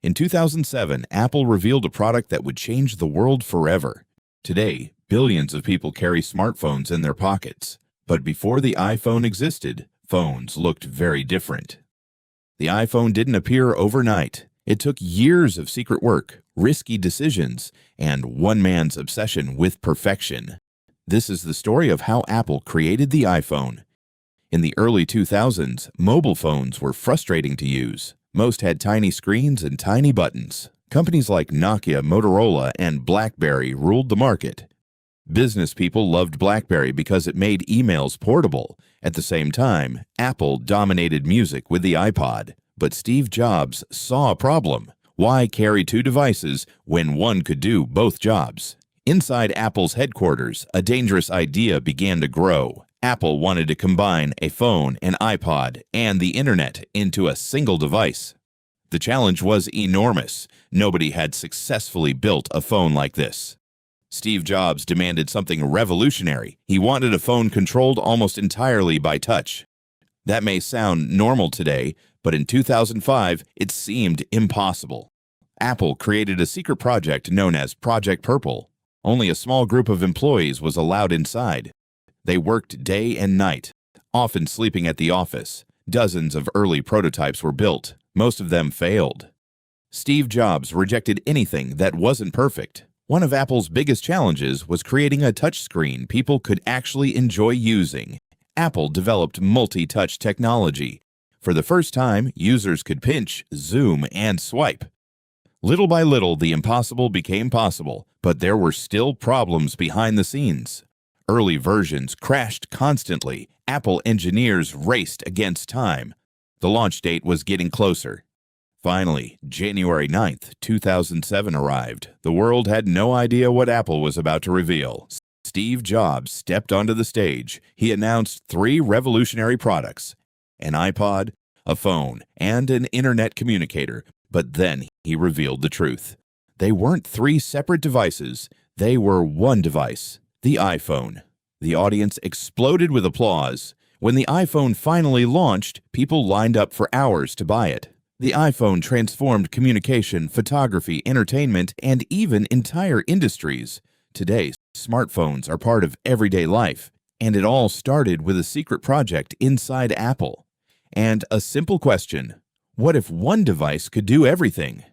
In 2007, Apple revealed a product that would change the world forever. Today, billions of people carry smartphones in their pockets. But before the iPhone existed, phones looked very different. The iPhone didn't appear overnight. It took years of secret work, risky decisions, and one man's obsession with perfection. This is the story of how Apple created the iPhone. In the early 2000s, mobile phones were frustrating to use. Most had tiny screens and tiny buttons. Companies like Nokia, Motorola, and BlackBerry ruled the market. Business people loved BlackBerry because it made emails portable. At the same time, Apple dominated music with the iPod. But Steve Jobs saw a problem. Why carry two devices when one could do both jobs? Inside Apple's headquarters, a dangerous idea began to grow. Apple wanted to combine a phone, an iPod, and the internet into a single device. The challenge was enormous. Nobody had successfully built a phone like this. Steve Jobs demanded something revolutionary. He wanted a phone controlled almost entirely by touch. That may sound normal today, but in 2005, it seemed impossible. Apple created a secret project known as Project Purple. Only a small group of employees was allowed inside. They worked day and night, often sleeping at the office. Dozens of early prototypes were built. Most of them failed. Steve Jobs rejected anything that wasn't perfect. One of Apple's biggest challenges was creating a touchscreen people could actually enjoy using. Apple developed multi-touch technology. For the first time, users could pinch, zoom, and swipe. Little by little, the impossible became possible, but there were still problems behind the scenes. Early versions crashed constantly. Apple engineers raced against time. The launch date was getting closer. Finally, January 9th, 2007 arrived. The world had no idea what Apple was about to reveal. Steve Jobs stepped onto the stage. He announced three revolutionary products: an iPod, a phone, and an internet communicator. But then he revealed the truth. They weren't three separate devices. They were one device, the iPhone. The audience exploded with applause. When the iPhone finally launched, people lined up for hours to buy it. The iPhone transformed communication, photography, entertainment, and even entire industries. Today, smartphones are part of everyday life, and it all started with a secret project inside Apple. And a simple question: what if one device could do everything?